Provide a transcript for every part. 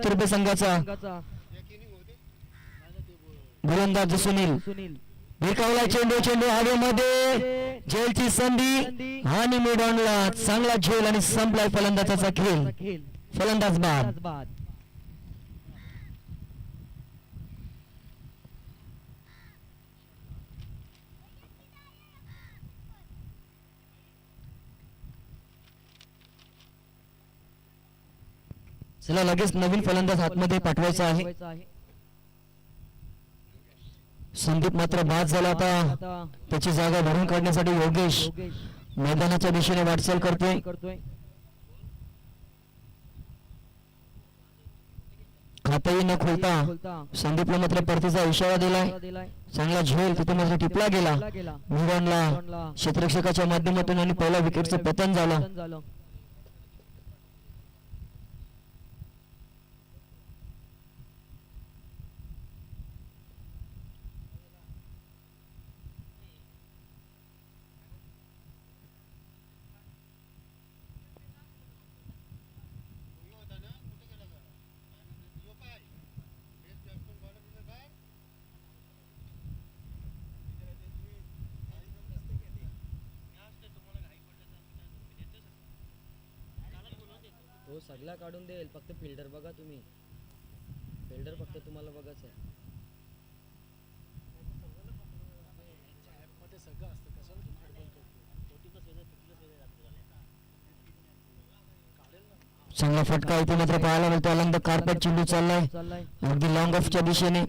तुर्बे संघाचा गोलंदाज सुनील भिरकावला चेंडू चेंडू हवेमध्ये झेलची संधी आणि मिडॉनला चांगला झेल आणि संपलाय फलंदाजाचा खेळ. फलंदाज बाद. चला लगेच नवीन फलंदाज आतमध्ये पाठवायचा आहे. संदीप मात्र बाद झाला. आता त्याची जागा भरून काढण्यासाठी योगेश मैदानाच्या दिशेने वाटचाल करतोय. खातही न खोलता संदीपला मात्र परतीचा इशारा दिलाय. चांगला झेल तिथे मात्र टिपला गेला. मिडॉनला क्षेत्ररक्षकाच्या माध्यमातून आणि पहिला विकेटचं पतन झालं. तो सगळा काढून देईल. फक्त फिल्डर बघा तुम्ही. फिल्डर फक्त तुम्हाला बघायचं आहे. चांगला फटका इथे मात्र पाहायला मिळतो. अलंग कार्पेट चेंडू चाललाय अगदी लॉंग ऑफच्या दिशेने.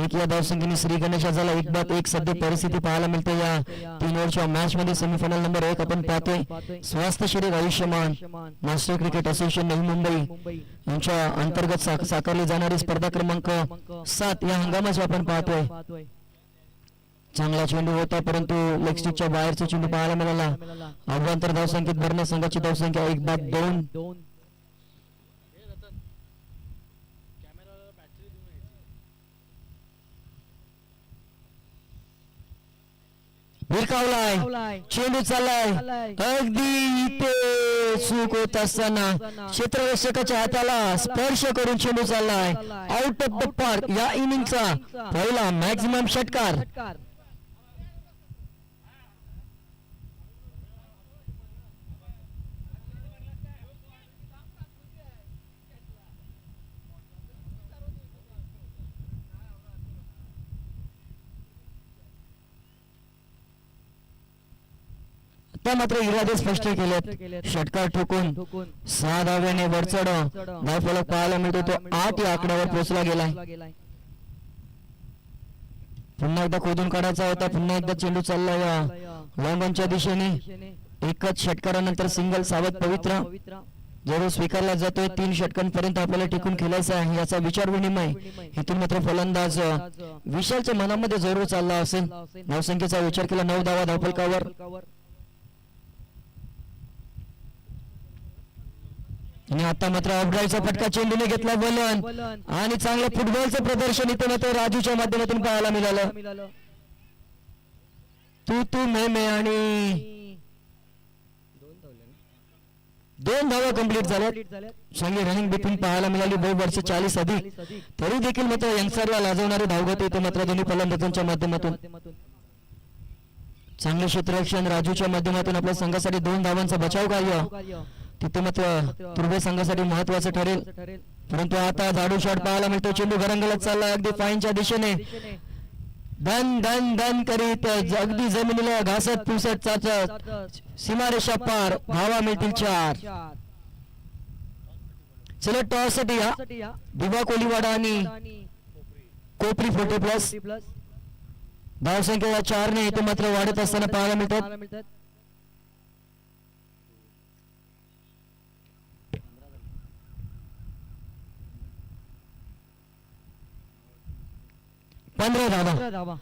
एक या धावसंख्येने श्री गणेश झाला 1-1 सध्या परिस्थिती पाहायला मिळते या 3 ओव्हरच्या मॅच मध्ये. सेमीफायनल नंबर 1 आपण पाहतोय. स्वास्थ्य शरीर Ayushman master cricket association Navi Mumbai यांच्या अंतर्गत साकारली जाणारी स्पर्धा क्रमांक 7 या हंगामाची आपण पाहतोय. चांगला चेंडू होता परंतु लेग स्टिकच्या बाहेरचा चेंडू पाहायला मिळाला. अभ्यंतर धावसंख्येत भरण्या संघाची धावसंख्या 1-2. भिरकावलाय चेंडू चाललाय अगदी इथे चूक होत असताना क्षेत्ररक्षकाच्या हाताला स्पर्श करून चेंडू चाललाय आउट ऑफ द पार्क. या इनिंगचा पहिला मॅक्झिमम षटकार. त्या मात्र इरादे स्पष्ट केलेत. षटकार ठोकून 6 धाव्याने वरचढ धावफलक पाहायला मिळतो. तो 8 या आकड्यावर पोहोचला गेलाय. पुन्हा एकदा खोदून काढायचा होता. पुन्हा एकदा चेंडू चालला या लॉंगॉनच्या दिशेने. एकच षटकारानंतर सिंगल सावध पवित्र जरूर स्वीकारला जातोय. 3 षटकांपर्यंत आपल्याला टिकून खेळायचं आहे याचा विचार विनिमय इथून मात्र फलंदाज विशालच्या मनामध्ये जरूर चालला असेल. धावसंख्येचा विचार केला 9 धावा धावफलकावर. आणि आता मात्र अपड्राईव्हचा फटका चेंडूने घेतला बॉलन आणि चांगलं फुटबॉलचं प्रदर्शन इथे मात्र राजूच्या माध्यमातून पाहायला मिळालं. तू मे आणि 2 धावा कंप्लीट झाल्या. चांगली रनिंग बिटवीन पाहायला मिळाली. 2 वर्ष 40 अधिक तरी देखील मात्र यंगस्टरला लाजवणारे धावगती इथे मात्र दोन्ही फलंदाजांच्या माध्यमातून. चांगले क्षेत्ररक्षण राजूच्या माध्यमातून आपल्या संघासाठी 2 धावांचा बचाव कार्य तिथे मात्र तुर्बे संघासाठी महत्वाचं ठरेल. परंतु आता जाडू शॉट पाहायला मिळतो. चेंडू घरंगलत चालला अगदी फाईनच्या दिशेने. धन धन धन करीत अगदी जमिनीला घासत पुसत सीमारेषा पार. धावा मिळतील 4. चला टॉस साठी या दिवा कोलीवाडा आणि कोपरी 40+ धावसंख्या 4 ने इथे मात्र वाढत असताना पाहायला मिळतात. 15 धावा.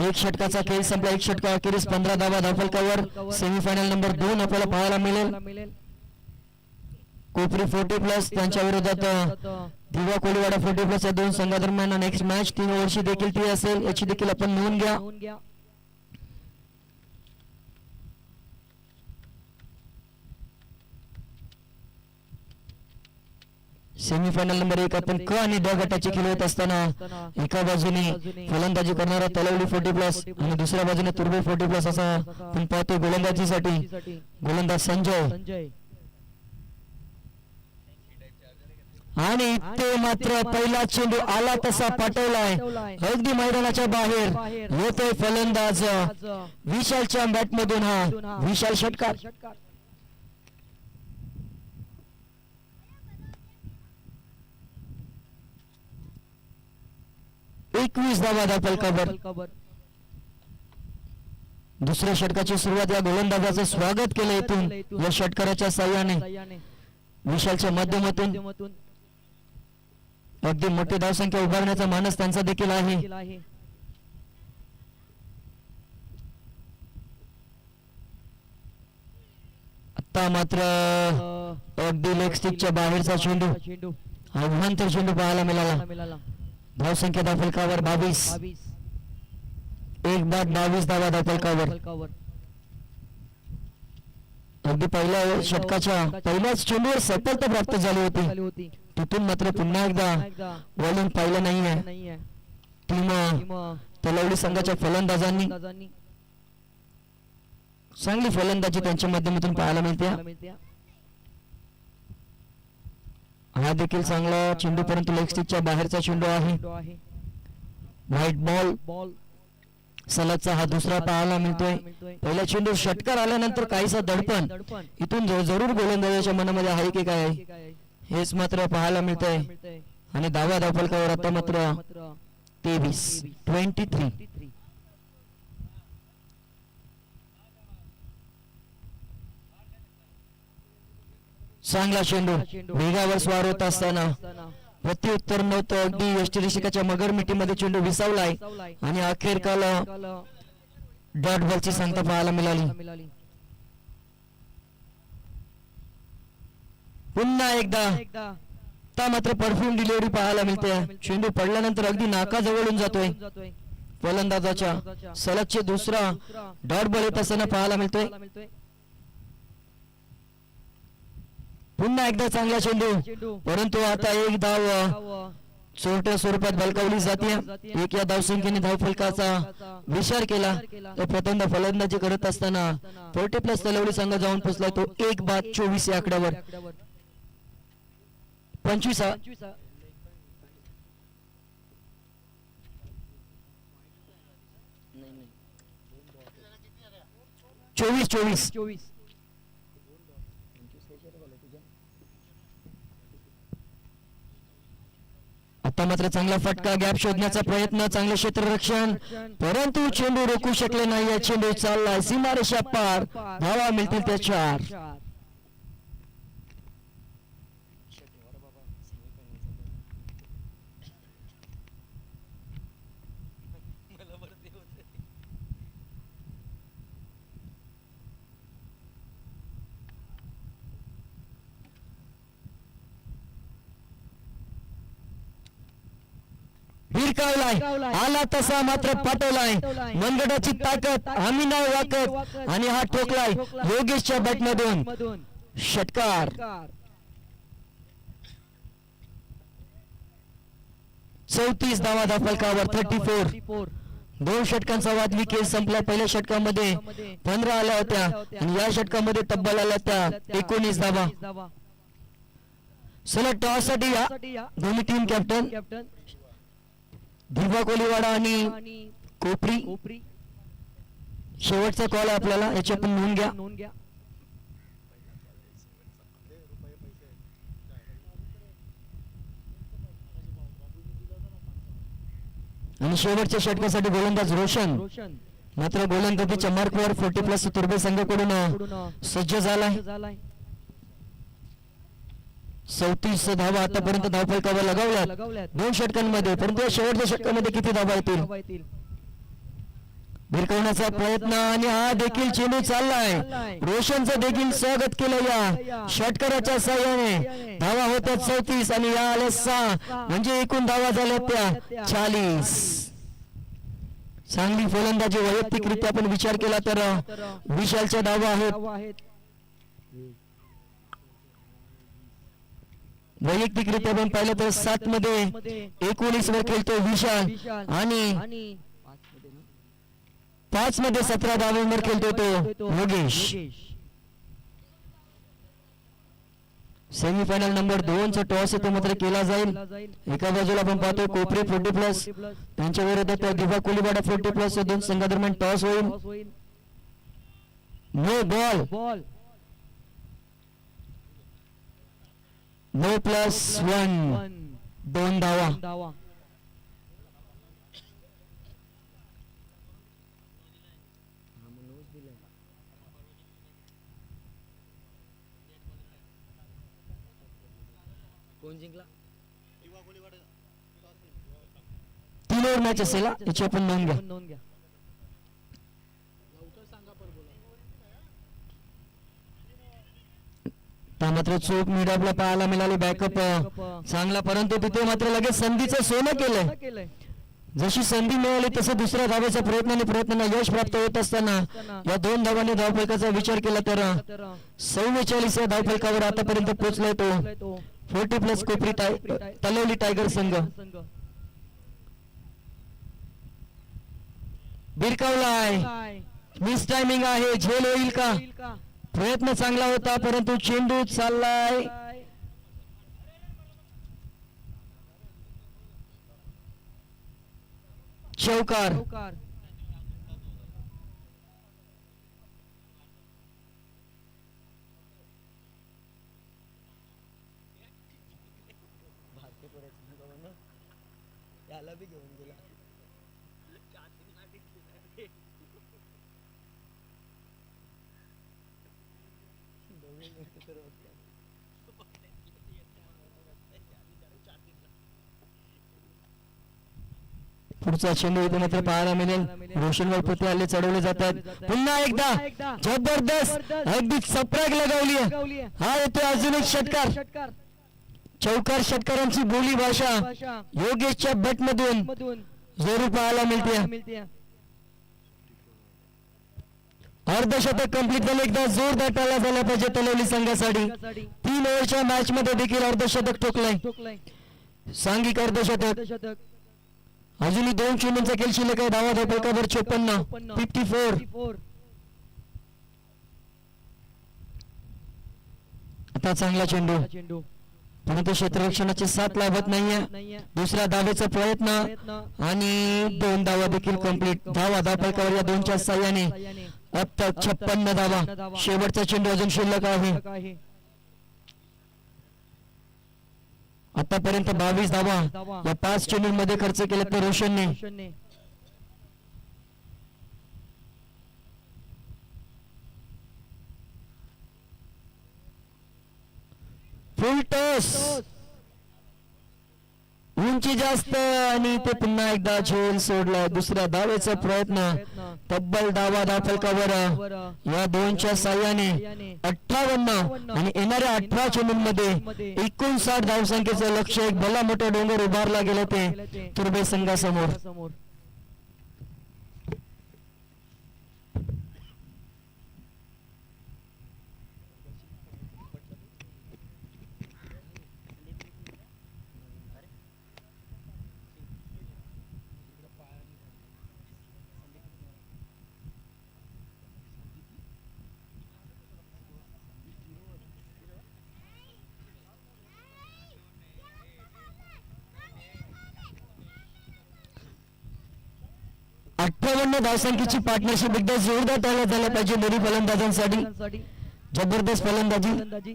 एक षटकाचा खेळ संपला. 1 षटका अखेरीस 15 धावा धावफलकावर. सेमीफायनल नंबर 2 आपल्याला पाहायला मिळेल. कोपरी 40+ त्यांच्या विरोधात दिवा कोळीवाडा 40+ या 2 संघादरम्यान नेक्स्ट मॅच 3 ओव्हरची देखील ती असेल याची देखील आपण नोंद घ्या. सेमीफायनल नंबर 1 आपण क आणि ड गटाची खेळत असताना एका बाजूने फलंदाजी करणारा तलवली 40+ आणि दुसऱ्या बाजूने तुर्बे 40+ असा आपण पाहतो. गोलंदाजीसाठी गोलंदाज संजय आणि ते मात्र पहिला चेंडू आला तसा पाठवलाय अगदी मैदानाच्या बाहेर येतोय फलंदाज विशालच्या बॅट मधून हा विशाल षटकार. 21 धावा दाखल कबर. दुसऱ्या षटकाची सुरुवात या गोलंदाजाचं स्वागत केलं इथून या षटकाराच्या साह्याने विशालच्या माध्यमातून. अगदी मोठी धावसंख्या उभारण्याचा मानस त्यांचा देखील आहे. आता मात्र अगदी लेग स्टिकच्या बाहेरचा चेंडू आव्हांतर चेंडू पाहायला मिळाला. धावसंख्या दाखल कावर 22. एक बाद 22 धावा दाखल कावर. अगदी पहिल्या षटकाच्या पहिल्याच चेंडूवर सफलता प्राप्त झाली होती. तिथून मात्र पुन्हा एकदा वळून पाहिलं नाहीये टीम तलवली संघाच्या फलंदाजांनी. चांगली फलंदाजी त्यांच्या माध्यमातून पाहायला मिळते. हा देखील चांगला चेंडू परंतु लेग स्टिकच्या बाहेरचा चेंडू आहे. व्हाईट बॉल सलगचा हा दुसरा पाहायला मिळतोय. पहिला चेंडू षटकार आल्यानंतर काहीसा दडपण इथून जरूर गोलंदाजाच्या मनामध्ये आहे की काय हेच मात्र पाहायला मिळतंय. आणि धावा दाखल आता मात्र 23. चांगला चेंडू वेगावर स्वार होत असताना प्रत्युत्तर नव्हतं. अगदी यष्टिरेषिकाच्या मगर मिठीमध्ये चेंडू विसावलाय आणि अखेर काल डॉट बॉलची संख्या पाहायला मिळाली. पुन्हा एकदा मात्र परफ्यूम डिलिव्हरी पाहायला मिळते. चेंडू पडल्यानंतर अगदी नाकाजवळून जातोय फलंदाजाच्या. सलगचे दुसरा डॉट बॉल येत असताना पाहायला मिळतोय. पुन्हा एकदा चांगला चेंडू परंतु आता एक धाव चोरट्या स्वरूपात बलकावली जाते. एक या धावसंख्येने धावफलकाचा विचार केला तर प्रथमदा फलंदाजी करत असताना 40+ तलवली संघ जाऊन पोहोचलाय तो 1 बाद 24 या आकड्यावर. 25 24. आता मात्र चांगला फटका गॅप शोधण्याचा प्रयत्न. चांगले क्षेत्ररक्षण परंतु चेंडू रोखू शकले नाही. चेंडू चाललाय सीमारेषा पार. धावा मिळतील त्या 4. आला तसा मात्र पाठवलाय. मनगटाची ताकद आम्ही नाही वाकत आणि हा ठोकलाय योगेशच्या बॅट मधून षटकार. 34 धावा दाखल 34. 2 षटकांचा वाद विकेट संपला. पहिल्या षटकामध्ये 15 आल्या होत्या आणि या षटकामध्ये तब्बल आल्या त्या 19 धावा. सलग टॉस साठी दोन्ही टीम कॅप्टन धिबा कोलीवाडा आणि कोपरी. शेवटचा कॉल आहे आपल्याला याची आपण नोंद घ्या. आणि शेवटच्या षटकासाठी गोलंदाज रोशन मात्र गोलंदाजीच्या मार्कवर 40+ तुर्बे संघाकडून सज्ज झालाय. 34 धावा आतापर्यंत धावफलकावर लगावल्यात 2 षटकांमध्ये. परंतु शेवटच्या षटकामध्ये किती धावा येतील भिरकवण्याचा प्रयत्न आणि हा देखील चेंडू चाललाय. रोशनचं देखील स्वागत केलं या षटकाराच्या साह्याने. धावा होत्या 34 आणि या आल्या 6 म्हणजे एकूण धावा झाल्या त्या 40. चांगली फलंदाजी वैयक्तिकरित्या आपण विचार केला तर विशालच्या धावा आहेत. वैयक्तिकरित्या पण पाहिलं तर 7 मध्ये 19 वर खेळतो विशाल आणि 5 मध्ये 17 धावांवर खेळतो तो योगेश. सेमीफायनल नंबर 2 चा टॉस येतो मात्र केला जाईल. एका बाजूला आपण पाहतो कोपरे 40+ त्यांच्या विरोधात दिवा कोलीवाडा 40+ या दोन संघादरम्यान टॉस होईल. नो बॉल, नो +1, 2 धावा. कोण जिंकला? 3 ओव्हर मॅच असेल याची आपण नोंद घ्या. मात्र चूक मिडअपला पाहायला मिळाली. बॅकअप चांगला परंतु तिथे मात्र लगेच संधीचं सोनं केलंय. जशी संधी मिळाली तसं दुसऱ्या धावेचा प्रयत्नांना यश प्राप्त होत असताना या 2 धावांनी धावफलकाचा विचार केला तर 44 या धावफलकावर आतापर्यंत पोहोचलाय तो 40+ कोपरी तलवली टायगर संघ. बिरकावलाय, मिस टायमिंग आहे, झेल होईल का? प्रयत्न चांगला होता परंतु चेंडू चाललाय चौकार. याला बी घेऊन गेला. पुढचा चेंडू इथे मात्र पाहायला मिळेल. रोशनवर प्रति हल्ले चढवले जातात. पुन्हा एकदा जबरदस्त अगदी चपराक लगावली. हा येतो अजून एक षटकार. चौकार षटकारांची बोली भाषा योगेशच्या बट मधून जरूर पाहायला मिळते. अर्धशतक कंप्लीट झाले. एकदा जोरदार टाळ्या झाल्या पाहिजे तलवली संघासाठी. 3 ओव्हरच्या मॅच मध्ये देखील अर्धशतक ठोकलंय. सांघिक अर्धशतक. अजूनही 2 चेंडूंचा खेळ शिल्लक आहे. धावा धावफलकावर 54, 54. आता चांगला चेंडू परंतु क्षेत्ररक्षणाची साथ लाभत नाहीये. दुसऱ्या धावेचा प्रयत्न आणि 2 धावा देखील कंप्लीट. धावा धावफलकावर या 2च्या साह्याने अब तक 56 धावा. शेवटचा चेंडू अजून शिल्लक आहे. आतापर्यंत 22 धावा या 5 चेंडूंमध्ये खर्च केला तर रोशनने. फुल टॉस, उंची जास्त आणि ते पुन्हा एकदा झेल सोडला. दुसऱ्या धावेचा प्रयत्न तब्बल धावा धावफलकावर या 2च्या साह्याने 58 आणि येणाऱ्या 18 चेंडूंमध्ये 59 धावसंख्येचं लक्ष्य एक भला मोठा डोंगर उभारला गेला ते तुर्बे संघासमोर. धावसंख्येची पार्टनरशिप एकदा जोरदार टाळ्या झाल्या पाहिजे दोन्ही फलंदाजांसाठी. जबरदस्त फलंदाजी.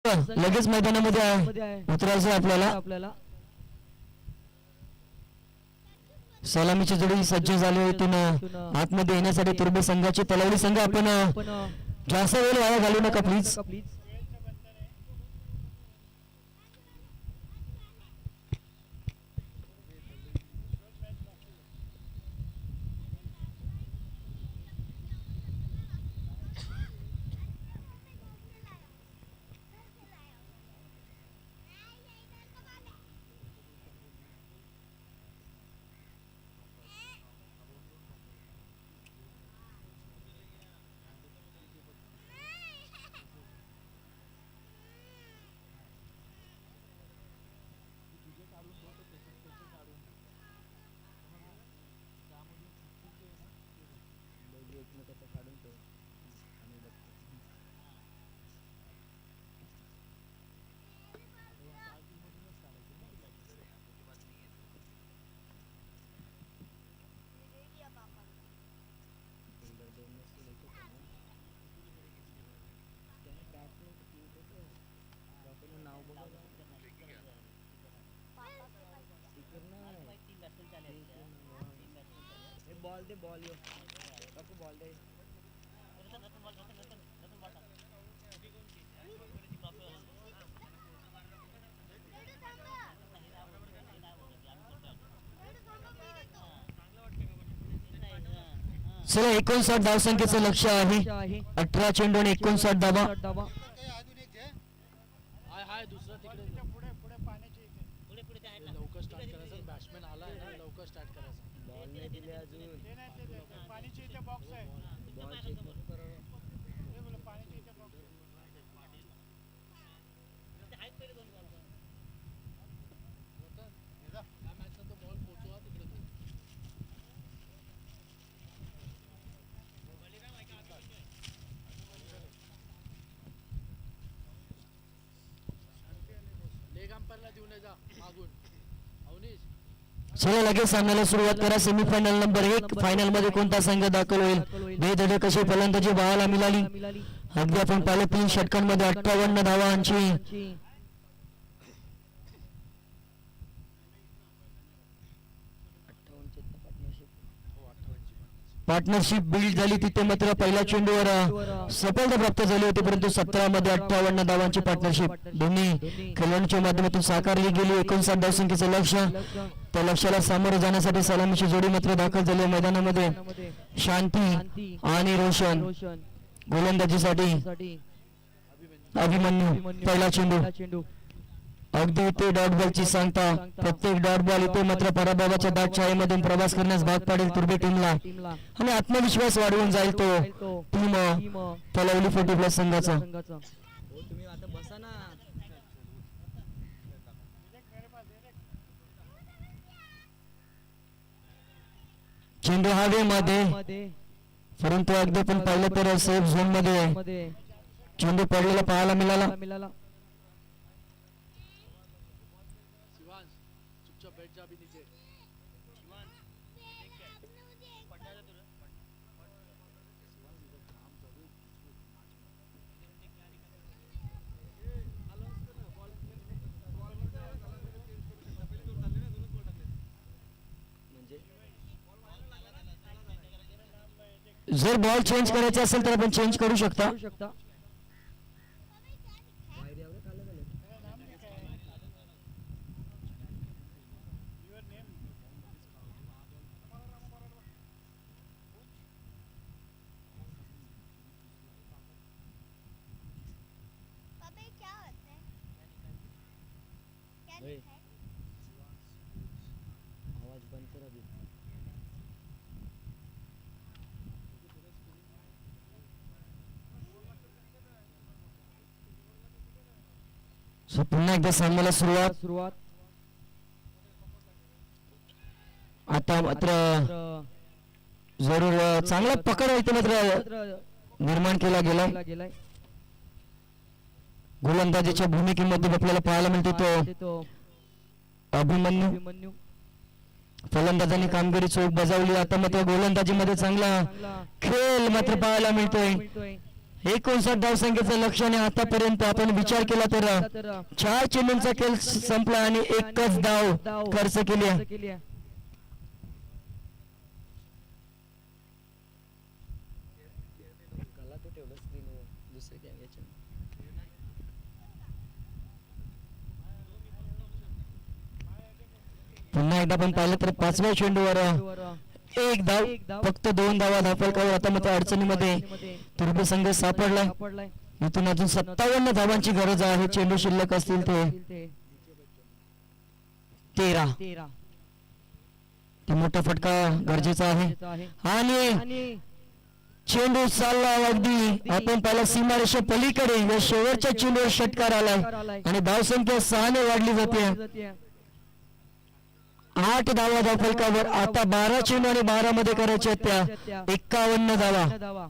लगेच मैदानामध्ये उतरायचं आहे आपल्याला. सलामीची जोडी सज्ज झाली होती ना आतमध्ये येण्यासाठी तुर्बे संघाची तलवडी संघ. आपण जास्त वेळ वाया घालू नका प्लीज. एकमेकाचं काढून ठेव आणि बघतो. फिल्डर दोन नसतील एक होतं ना. त्याने बॅट्समॅन किती होते आपण नाव बघा. स्टिकर नाही हे बॉल दे बॉल यो काकू बॉल दे. चला 59 धावसंख्येचं लक्ष आहे. 18 चेंडू आणि 59 धावा. हाय दुसरा तिकडे पुढे पाण्याच्या इथे लवकर स्टार्ट करायचं. बॅट्समॅन आलाय ना लवकर स्टार्ट करायचं. बॉल नाही दिले अजून. पाण्याच्या इथे बॉक्स आहे. बॉल चेक नको करा. हे बोला पाण्याच्या इथे बॉक्स आहे. या मॅचचा तो बॉल पोहोचवा तिकडे तो. लेग अंपायरला देऊ नये जा मागून. अवनीश चला लगेच सामन्याला सुरुवात करा. सेमीफायनल नंबर 1 फायनल मध्ये कोणता संघ दाखल होईल. बेधडक कशी फलंदाजी पाहायला मिळाली. अगदी आपण पाहिलं 3 षटकांमध्ये 58 धावांची पार्टनरशिप बिल्ड झाली. तिथे मात्र पहिल्या चेंडूवर सफलता प्राप्त झाली होती परंतु 17 मध्ये 58 धावांची पार्टनरशिप दोन्ही खेळाडूंच्या माध्यमातून साकारली गेली. 59 धावसंख्येचं लक्ष. त्या लक्ष्याला सामोरे जाण्यासाठी सलामीची जोडी मात्र दाखल झाली मैदानामध्ये. शांती आणि रोशन गोलंदाजीसाठी. अभिमन्यू पहिला चेंडू. अगदी इथे डॉट बॉलची सांगता. प्रत्येक डॉट बॉल इथे मात्र पराभवाच्या दाट छायेमधून प्रवास करण्यास भाग पाडेल तुर्बे टीमला आणि आत्मविश्वास वाढवून जाईल तो टीम तलवली 40+ संघाचा. हो तुम्ही आता बसा ना. चेंडू हवे मध्ये परंतु अगदी पण पाहिलं तर सेफ झोन मध्ये चेंडू पडलेला पाहायला मिळाला. चुपचाप बैठ जा अभी नीचे. म्हणजे जर बॉल चेंज करायचा असेल तर आपण चेंज करू शकता. बाहेर यावं खाल्लं झालं. अबे क्या होता है? क्या ओए. लिखा है? आवाज बंद कर अभी. सो पुन्हा एकदा सामन्याला सुरुवात. आता मात्र जरूर चांगला पकड इथे मात्र निर्माण केला गेलाय. गोलंदाजीच्या भूमिकेमध्ये आपल्याला पाहायला मिळतो तो अभिमन्यू. फलंदाजांनी कामगिरी चोख बजावली. आता मात्र गोलंदाजीमध्ये चांगला खेळ मात्र पाहायला मिळतोय. 59 धावसंख्येचं लक्ष आणि आतापर्यंत आपण विचार केला तर 4 चेंडूंचा खेळ संपला आणि एकच धाव खर्च केली आहे. कला तू ठेवलं स्क्रीनवर दुसरे कॅमेऱ्याच्या पुन्हा एकदा आपण पाहिलं तर 5व्या चेंडूवर एक धाव, फक्त 2 धावा धावफलकावर. आता मात्र अडचणीमध्ये तुर्बे संघ सापडलाय. इथून अजून 57 धावांची गरज आहे. चेंडू शिल्लक असतील ते 13. ते मोठा फटका गरजेचा आहे आणि चेंडू चालला अगदी आपण पाहिला सीमारेषा पलीकडे. या शेवटच्या चेंडूवर षटकार आलाय आणि धावसंख्या 6 ने वाढली जाते. 8 धावा धावफलकावर. आता 12 चेंडू आणि 12 मध्ये करायच्या त्या 51 धावा.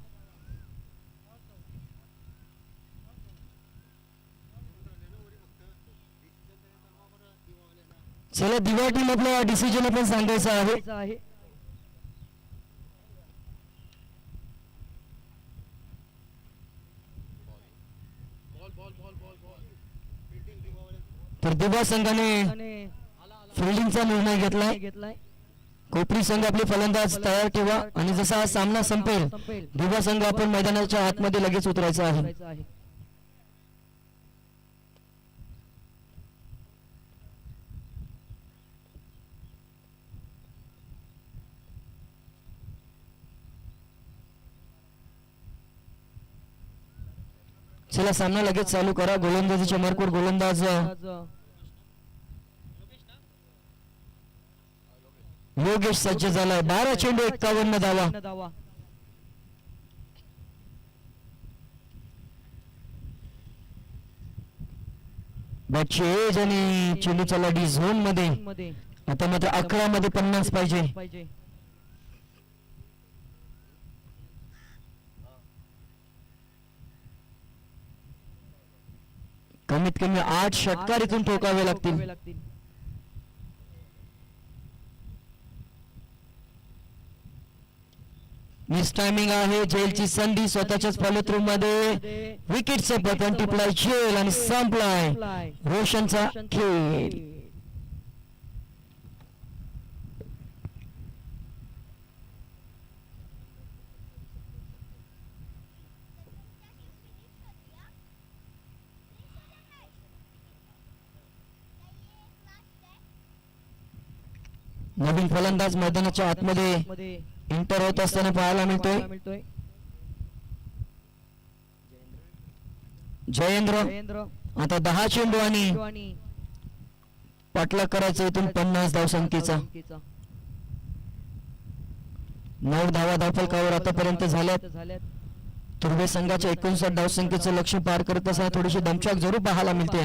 चला दिवा टीम आपला डिसिजन आपण सांगायचं आहे. तर दिवा संघाने फिल्डिंगचा निर्णय घेतलाय. कोपरी संघ आपले फलंदाज तयार ठेवा आणि जसा हा सामना संपेल दिवा संघ आपण मैदानाच्या आतमध्ये लगेच उतरायचा आहे. चला सामना लगेच चालू करा. गोलंदाजीचे मरकूर गोलंदाज योगेश सज्ज झालाय. 12 चेंडू 51 धावा. बॅटची एज आणि चेंडूचा लाडी झोन मध्ये. आता मात्र 11 मध्ये 50 पाहिजे. कमीत कमी 8 षटकार इथून ठोकावे लागतील. मिस टायमिंग आहे. जेलची संधी स्वतःच्याच फॉलोथ्रू मध्ये. विकेटचं पतन टिपलाय जेल आणि संपलाय रोशनचा खेळ. नवीन फलंदाज मैदानाच्या आतमध्ये इंटर होत असताना पाहायला मिळतोय. जयेंद्र. आता 10 चेंडू आणि पाटला करायचं इथून 50 धावसंख्येचा. 9 धावा धावफलकावर आतापर्यंत झाल्यात. तुर्बे संघाच्या 59 धावसंख्येचं लक्ष पार करत असताना थोडीशी दमछाक जरूर पाहायला मिळते.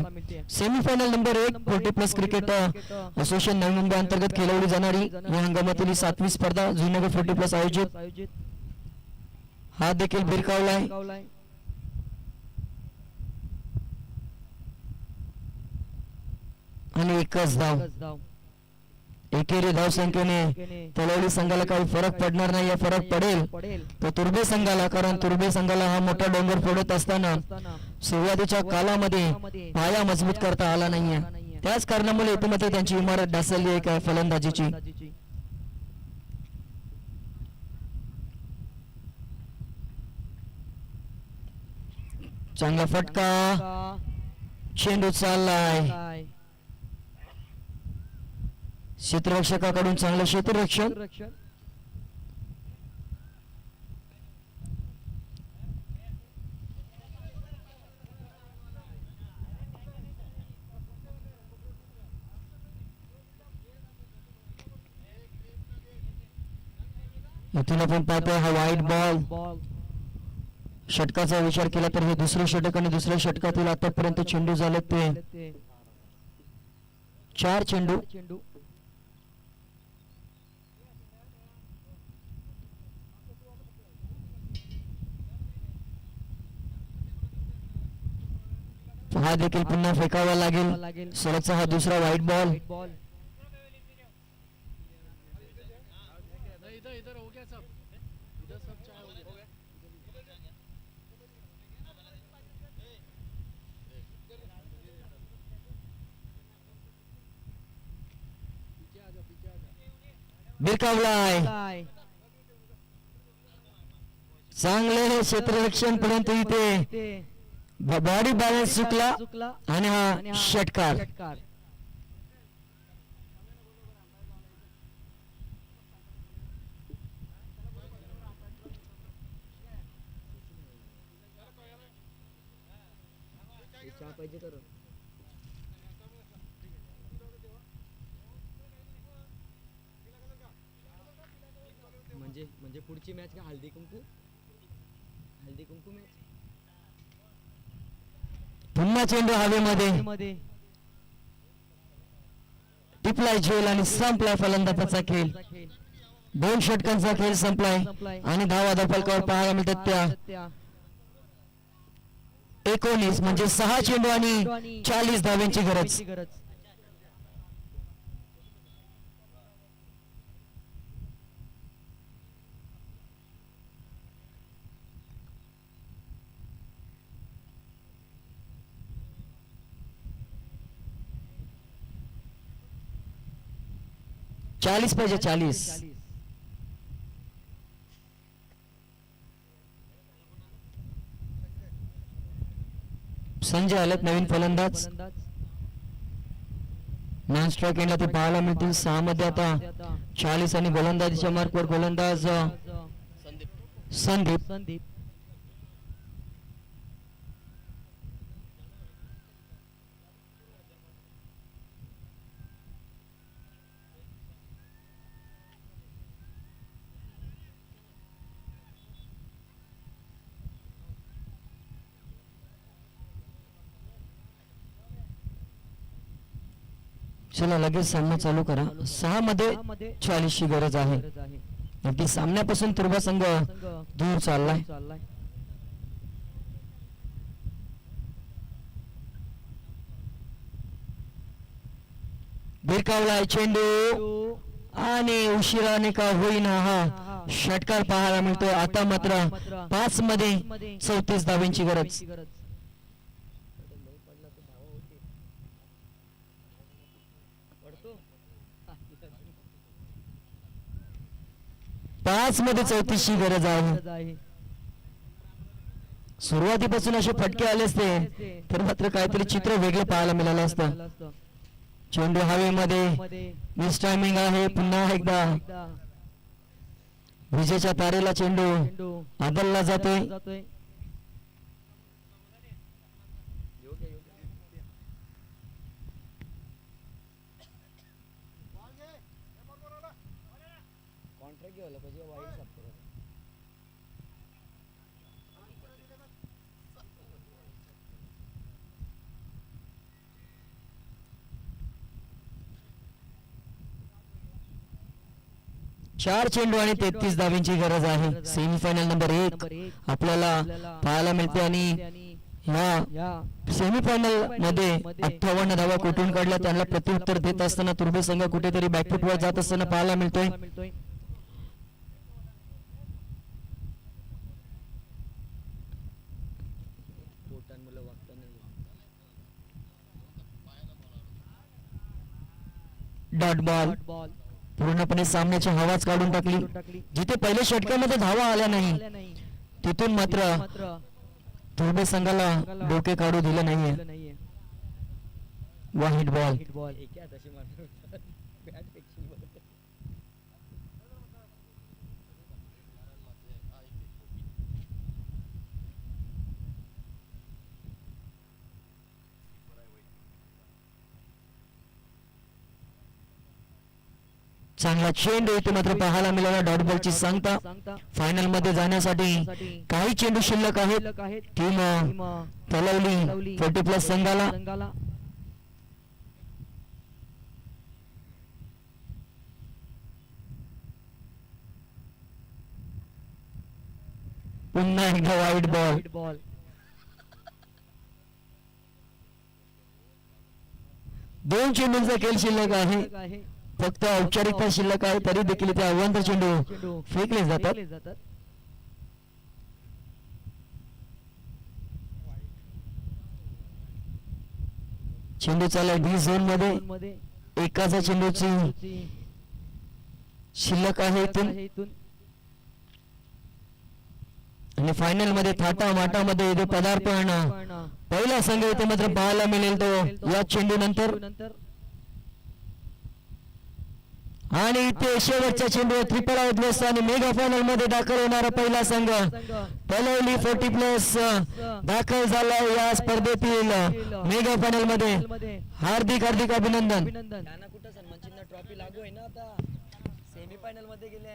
Semifinal number 1 40+ cricket association Navi Mumbai अंतर्गत खेळवली जाणारी या हंगामातील 7वी स्पर्धा जुनगर 40+ आयोजित. हा देखील भिरकावलाय. आणि एकच धाव. एकेरी धावसंख्येने तलवली संघाला काही फरक पडणार नाही. या फरक पडेल तर तुर्बे संघाला, कारण तुर्बे संघाला हा मोठा डोंगर फोडत असताना सुरुवातीच्या कालामध्ये पाया मजबूत करता आला नाहीये. त्याच कारणामुळे इथे मात्र त्यांची इमारत ढासळली आहे काय फलंदाजीची. चांगला फटका. चेंडू चाललाय. क्षेत्ररक्षकाकडून चांगलं क्षेत्ररक्षण. इथून आपण पाहतोय हा वाईट बॉल. षटकाचा विचार केला तर हे दुसरे षटक आणि दुसऱ्या षटकातील आतापर्यंत चेंडू झाले ते 4 चेंडू. हा देखील पुन्हा फेकावा लागेल. सलगचा हा दुसरा व्हाईट बॉल. इधर हो गया सब. इधर सब चाय हो गया. बिरकावलाय चांगले क्षेत्ररक्षण परंतु इथे बॉडी बॅलन्स चुकला आणि हा षटकार. चहा पाहिजे तर म्हणजे म्हणजे पुढची मॅच का हल्दी कुंकू मॅच. पुन्हा चेंडू हवेमध्ये टिपलाय झेल आणि संपलाय फलंदाजाचा खेळ. 2 षटकांचा खेळ संपलाय आणि धावा फलकावर पाहायला मिळतात त्या 19 म्हणजे 6 चेंडू आणि 40 धाव्यांची गरज. 40 पाहिजे 40. संजय आलेत नवीन फलंदाज. नॉन स्ट्राईक एंडला ते पाहायला मिळतील 6 मध्ये आता 40 आणि गोलंदाजीच्या मार्कवर गोलंदाज संदीप. चला लगेच सामना चालू करा. 6 मध्ये 40 ची गरज आहे. अगदी सामन्यापासून तुर्बा संघ दूर चाललाय. बिरकावलाय चेंडू आणि उशिराने का होईना हा षटकार पाहायला मिळतोय. आता मात्र 5 मध्ये 34 धाव्यांची गरज. 5 मध्ये 34 ची गरज आहे. सुरुवातीपासून असे फटके आले असते तर मात्र काहीतरी चित्र वेगळं पाहायला मिळालं असतं. चेंडू हवेमध्ये मिस टायमिंग आहे. पुन्हा एकदा विजेच्या तारेला चेंडू आदलला जातोय. कॉन्ट्रॅक्ट घ्यायला पाहिजे वाईट सापडतो. 4 चेंडू आणि 33 धाव्यांची गरज आहे. सेमीफायनल नंबर 1 आपल्याला पाहायला मिळते आणि या सेमीफायनल मध्ये 58 धावा कुठून काढल्या त्यांना प्रत्युत्तर देत असताना तुर्बे संघ कुठेतरी बॅकफुटवर जात असताना पाहायला मिळतोय. डॉट बॉल पूर्णपणे सामन्याची हवाच काढून टाकली. जिथे पहिल्या षटकामध्ये धावा आल्या नाही तिथून मात्र तुर्बे संघाला डोके काढू दिले नाहीये. वाईट बॉल. चांगला चेंडू इथे मात्र पाहायला मिळाला. डॉट बॉलची सांगता फायनल मध्ये जाण्यासाठी काही चेंडू शिल्लक आहेत. टीम तलवली 40+ संघाला. पुन्हा एकदा वाईट बॉल. दोन चेंडूंचा खेळ शिल्लक आहे. फक्त औपचारिकता शिल्लक आहे तरी देखील ते अव्वंतर चेंडू फेकले जातात. चेंडू चाललाय बी झोन मध्ये. एकाचा चेंडूची शिल्लक आहे इथून आणि फायनल मध्ये थाटा माटामध्ये इथे पदार्पण पहिला संघ इथे मात्र पाहायला मिळेल तो या चेंडू नंतर आणि इथे शेवटच्या चेंडू ट्रिपल आउट ग्रस्त आणि मेगा फायनल मध्ये दाखल होणारा पहिला संघ पलवली 40+ दाखल झाला या स्पर्धेतील मेगा फायनल मध्ये हार्दिक हार्दिक अभिनंदन. त्यांना कुठं सन्मान चिन्ह ट्रॉफी लागू आहे ना आता सेमी फायनल मध्ये गेले